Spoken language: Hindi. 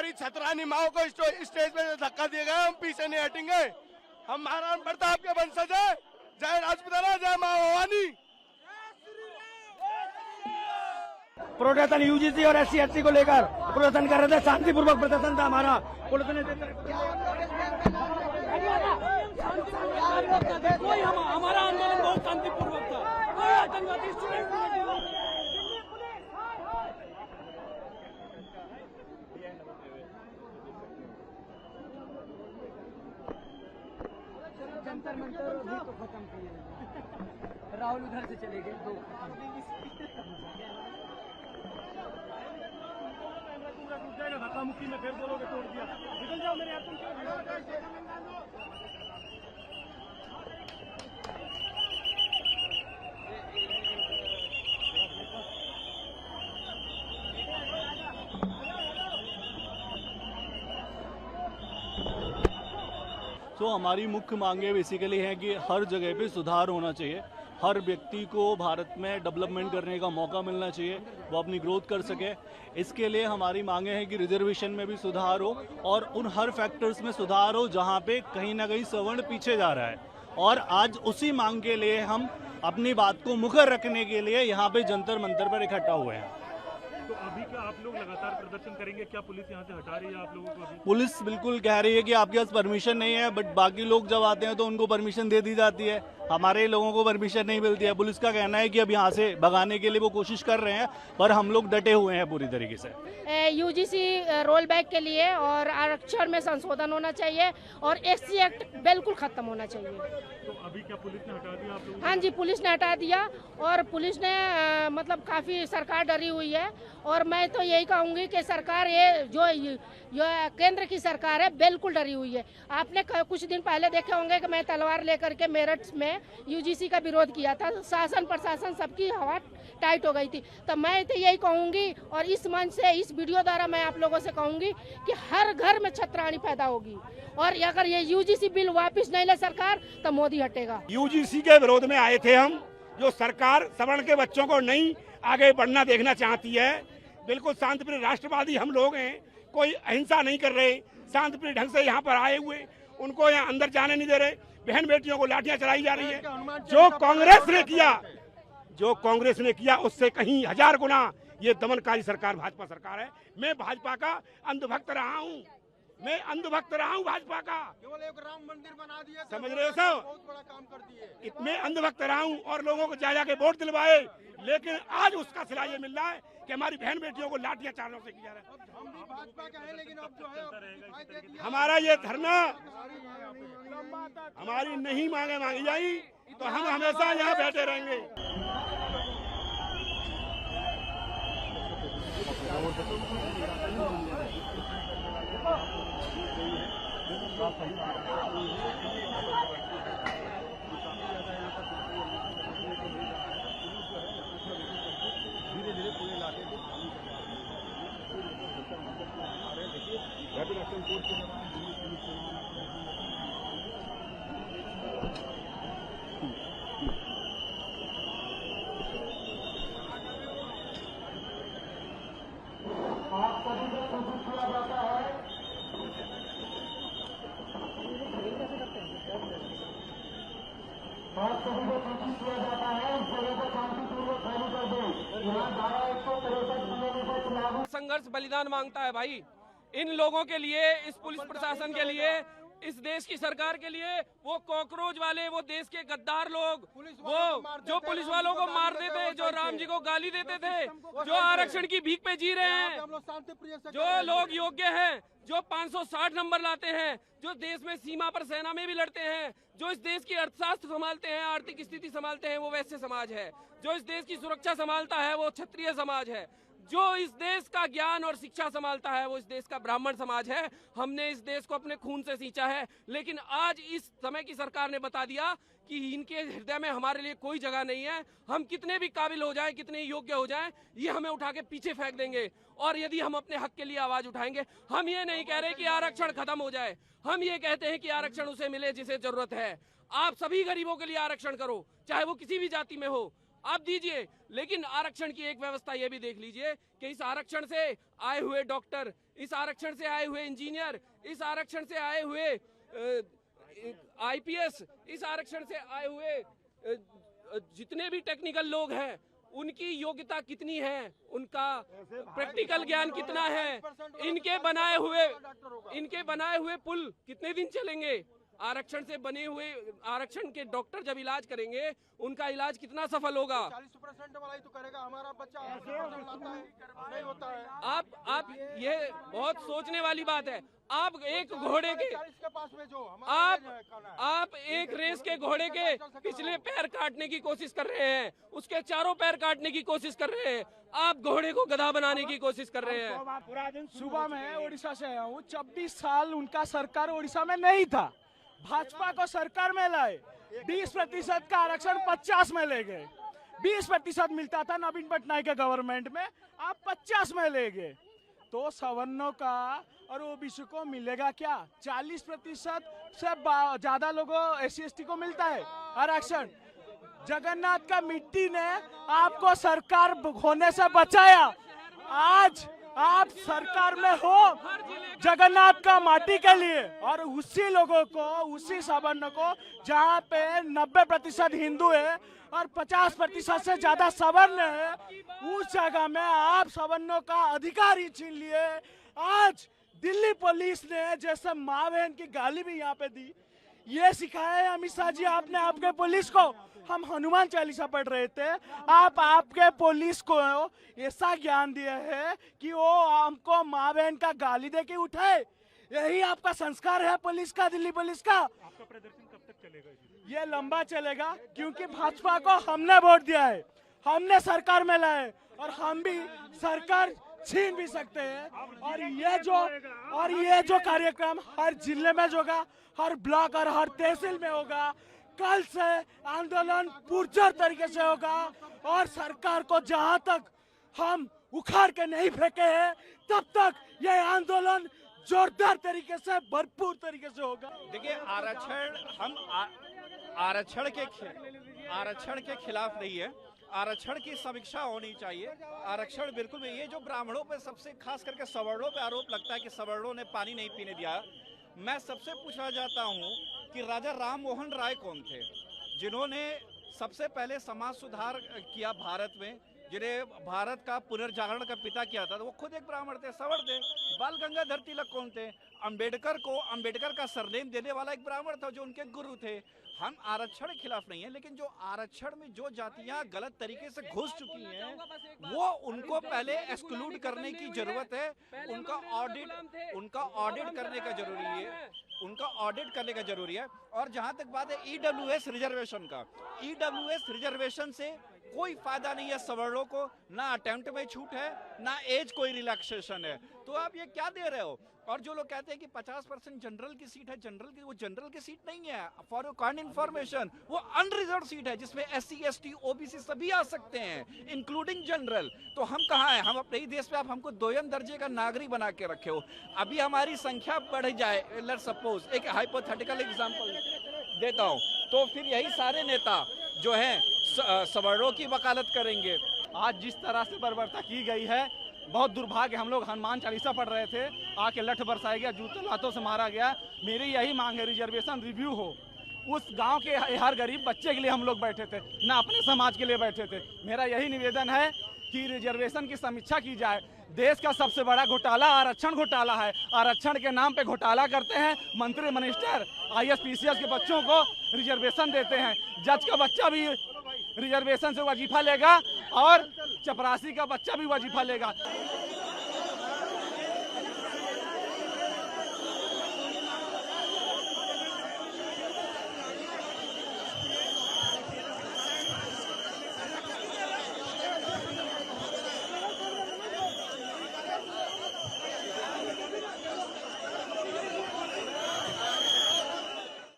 हमारी छतरानी माओ को स्टेज पे धक्का दिया गया, हम पीछे नहीं हटेंगे। हम महाराणा प्रताप के वंशज है। जय राजपुताना, जय माँ भवानी। प्रोटेक्शन यूजीसी और SC/ST को लेकर प्रदर्शन कर रहे थे, शांतिपूर्वक प्रदर्शन था हमारा। पुलिस ने हमारा आंदोलन बहुत शांतिपूर्वक था, कोई आतंकवादी जंतर मंतर भी तो खत्म किए। राहुल उधर से चले गए, 2 धक्का मुक्की में फिर बोलोगे तोड़ दिया, निकल जाओ मेरे हाथ में। तो हमारी मुख्य मांगे बेसिकली है कि हर जगह पे सुधार होना चाहिए, हर व्यक्ति को भारत में डेवलपमेंट करने का मौका मिलना चाहिए, वो अपनी ग्रोथ कर सके। इसके लिए हमारी मांगे हैं कि रिजर्वेशन में भी सुधार हो और उन हर फैक्टर्स में सुधार हो जहां पे कहीं ना कहीं सवर्ण पीछे जा रहा है। और आज उसी मांग के लिए हम अपनी बात को मुखर रखने के लिए यहाँ पे जंतर मंतर पर इकट्ठा हुए हैं। तो अभी क्या आप लोग लगातार प्रदर्शन करेंगे? क्या पुलिस यहाँ से हटा रही है आप लोगों को? अभी पुलिस बिल्कुल कह रही है कि आपके पास परमिशन नहीं है, बट बाकी लोग जब आते हैं तो उनको परमिशन दे दी जाती है, हमारे लोगों को परमिशन नहीं मिलती है। पुलिस का कहना है कि अब यहाँ से भगाने के लिए वो कोशिश कर रहे हैं, पर हम लोग डटे हुए हैं पूरी तरीके से। यूजीसी रोल बैक के लिए और आरक्षण में संशोधन होना चाहिए और SC एक्ट बिल्कुल खत्म होना चाहिए। तो अभी क्या पुलिस ने हटा दिया आप लोगों को? हाँ जी, पुलिस ने हटा दिया और पुलिस ने मतलब काफी सरकार डरी हुई है। और मैं तो यही कहूंगी कि सरकार ये जो केंद्र की सरकार है बिल्कुल डरी हुई है। आपने कुछ दिन पहले देखे होंगे कि मैं तलवार लेकर के मेरठ में यूजीसी का विरोध किया था, शासन प्रशासन सबकी हवा टाइट हो गई थी। तो मैं तो यही कहूंगी और इस मंच से, इस वीडियो द्वारा मैं आप लोगों से कहूंगी कि हर घर में छतरानी पैदा होगी और अगर ये यूजीसी बिल वापस नहीं ले सरकार तो मोदी हटेगा। यूजीसी के विरोध में आए थे हम, जो सरकार सवर्ण के बच्चों को नहीं आगे बढ़ना देखना चाहती है। बिल्कुल शांतिप्रिय राष्ट्रवादी हम लोग हैं, कोई अहिंसा नहीं कर रहे, शांतिप्रिय ढंग से यहाँ पर आए हुए, उनको यहाँ अंदर जाने नहीं दे रहे, बहन बेटियों को लाठियां चलाई जा रही है। जो कांग्रेस ने किया उससे कहीं 1000 गुना ये दमनकारी सरकार भाजपा सरकार है। मैं भाजपा का अंधभक्त रहा हूँ, मैं अंधभक्त रहा हूँ भाजपा का। केवल एक राम मंदिर बना दिया, समझ रहे हो सब? बहुत बड़ा काम कर दिए। मैं अंधभक्त रहा हूँ और लोगों को जा के वोट दिलवाए, लेकिन आज उसका सिला ये मिल रहा है कि हमारी बहन बेटियों को लाठियां चारों से किया रहा है। हम भी भाजपा के हैं, लेकिन अब जो है हमारा ये धरना, हमारी नहीं मांगी जाई तो हम हमेशा यहाँ बैठे रहेंगे। संघर्ष बलिदान मांगता है भाई, इन लोगों के लिए, इस पुलिस प्रशासन के लिए, इस देश की सरकार के लिए। वो कॉकरोच वाले, वो देश के गद्दार लोग, वो जो पुलिस वालों को मार देते, जो राम जी को गाली देते थे, जो आरक्षण की भीख पे जी रहे हैं, जो लोग योग्य हैं, जो 560 नंबर लाते हैं, जो देश में सीमा पर सेना में भी लड़ते हैं, जो इस देश की अर्थशास्त्र संभालते हैं, आर्थिक स्थिति संभालते हैं, वो वैश्य समाज है। जो इस देश की सुरक्षा संभालता है वो क्षत्रिय समाज है। जो इस देश का ज्ञान और शिक्षा संभालता है वो इस देश का ब्राह्मण समाज है। हमने इस देश को अपने खून से सींचा है, लेकिन आज इस समय की सरकार ने बता दिया कि इनके हृदय में हमारे लिए कोई जगह नहीं है। हम कितने भी काबिल हो जाएं, कितने योग्य हो जाएं, ये हमें उठा के पीछे फेंक देंगे। और यदि हम अपने हक के लिए आवाज उठाएंगे, हम ये नहीं कह रहे कि आरक्षण खत्म हो जाए, हम ये कहते हैं कि आरक्षण उसे मिले जिसे जरूरत है। आप सभी गरीबों के लिए आरक्षण करो, चाहे वो किसी भी जाति में हो। आप दीजिए, लेकिन आरक्षण की एक व्यवस्था ये भी देख लीजिए कि इस आरक्षण से आए हुए डॉक्टर, इस आरक्षण से आए हुए इंजीनियर, इस आरक्षण से आए हुए आईपीएस, इस आरक्षण से आए हुए जितने भी टेक्निकल लोग हैं, उनकी योग्यता कितनी है, उनका प्रैक्टिकल ज्ञान कितना है, इनके बनाए हुए पुल कितने दिन चलेंगे, आरक्षण से बने हुए आरक्षण के डॉक्टर जब इलाज करेंगे उनका इलाज कितना सफल होगा। 40% वाला ही तो करेगा, हमारा बच्चा नहीं होता है। आप ये बहुत सोचने वाली बात है। आप एक घोड़े के पास में जो आप एक रेस के घोड़े के पिछले पैर काटने की कोशिश कर रहे हैं, उसके चारों पैर काटने की कोशिश कर रहे हैं, आप घोड़े को गधा बनाने की कोशिश कर रहे हैं। सुबह में उड़ीसा से आया हूँ, 24 साल उनका सरकार उड़ीसा में नहीं था, भाजपा को सरकार में लाए, 20% का आरक्षण 50 में ले गए। 20% मिलता था नवीन पटनायक के गवर्नमेंट में, आप 50 में ले गए। तो सवर्णों का और ओबीसी को मिलेगा क्या? 40% से ज्यादा लोगों SC/ST को मिलता है आरक्षण। जगन्नाथ का मिट्टी ने आपको सरकार होने से बचाया। आज आप सरकार में हो जगन्नाथ का माटी के लिए, और उसी लोगों को, उसी सवर्ण को जहाँ पे 90% हिंदू है और 50% से ज्यादा सवर्ण है, उस जगह में आप सवर्णों का अधिकार ही छीन लिए। आज दिल्ली पुलिस ने जैसे माँ बहन की गाली भी यहाँ पे दी, ये सिखाया है अमित शाह जी आपने आपके पुलिस को। हम हनुमान चालीसा पढ़ रहे थे, आप आपके पुलिस को ऐसा ज्ञान दिए है कि वो हमको माँ बहन का गाली दे के उठाए। यही आपका संस्कार है पुलिस का, दिल्ली पुलिस का। आपका प्रदर्शन कब तक चलेगा? ये लंबा चलेगा, क्योंकि भाजपा को हमने वोट दिया है, हमने सरकार में लाए, और हम भी सरकार छीन भी सकते हैं। और ये जो कार्यक्रम हर जिले में होगा, हर ब्लॉक और हर तहसील में होगा। कल से आंदोलन पुरजोर तरीके से होगा, और सरकार को जहां तक हम उखाड़ के नहीं फेंके हैं, तब तक ये आंदोलन जोरदार तरीके से, भरपूर तरीके से होगा। देखिए, हम आरक्षण के खिलाफ नहीं है, आरक्षण की समीक्षा होनी चाहिए। आरक्षण बिल्कुल में, ये जो ब्राह्मणों पे सबसे खास करके सवर्णों पे आरोप लगता है कि सवर्णों ने पानी नहीं पीने दिया, मैं सबसे पूछना चाहता हूँ कि राजा राम मोहन राय कौन थे, जिन्होंने सबसे पहले समाज सुधार किया भारत में, जिन्हें भारत का पुनर्जागरण का पिता किया था, तो वो खुद एक ब्राह्मण थे, सवर्ण थे। बाल गंगाधर तिलक कौन थे? अंबेडकर का सरनेम देने वाला एक ब्राह्मण था, जो उनके गुरु थे। हम आरक्षण के खिलाफ नहीं है, लेकिन जो आरक्षण में जो जातियां गलत तरीके से घुस चुकी हैं, वो उनको पहले एक्सक्लूड करने की जरूरत है। उनका ऑडिट करने का जरूरी है। और जहां तक बात है EWS रिजर्वेशन का, EWS रिजर्वेशन से कोई फायदा नहीं है सवर्णों को, ना अटेम्प्ट में छूट है, ना एज कोई रिलैक्सेशन है। तो आप ये क्या दे रहे हो? और जो लोग कहते हैं कि 50% जनरल की सीट है, वो जनरल की सीट नहीं है। फॉर योर काइंड इन्फॉर्मेशन, वो अनरिजर्व सीट है, जिसमें SC ST OBC सभी आ सकते हैं, इंक्लूडिंग जनरल। तो हम कहाँ हैं? हम अपने ही देश में आप हमको 2ym दर्जे का नागरिक बना के रखे हो। अभी हमारी संख्या बढ़ जाए, लेट्स सपोज, एक हाइपोथेटिकल एग्जांपल देता हूँ, तो फिर यही सारे नेता जो हैं सवर्णों की वकालत करेंगे। आज जिस तरह से बर्बरता की गई है, बहुत दुर्भाग्य। हम लोग हनुमान चालीसा पढ़ रहे थे, आके लठ बरसाया गया, जूते लातों से मारा गया। मेरी यही मांग है, रिजर्वेशन रिव्यू हो। उस गांव के हर गरीब बच्चे के लिए हम लोग बैठे थे, ना अपने समाज के लिए बैठे थे। मेरा यही निवेदन है कि रिजर्वेशन की समीक्षा की जाए। देश का सबसे बड़ा घोटाला आरक्षण घोटाला है। आरक्षण के नाम पे घोटाला करते हैं मंत्री, मिनिस्टर, IAS PCS के बच्चों को रिजर्वेशन देते हैं। जज का बच्चा भी रिजर्वेशन से वजीफा लेगा और चपरासी का बच्चा भी वजीफा लेगा।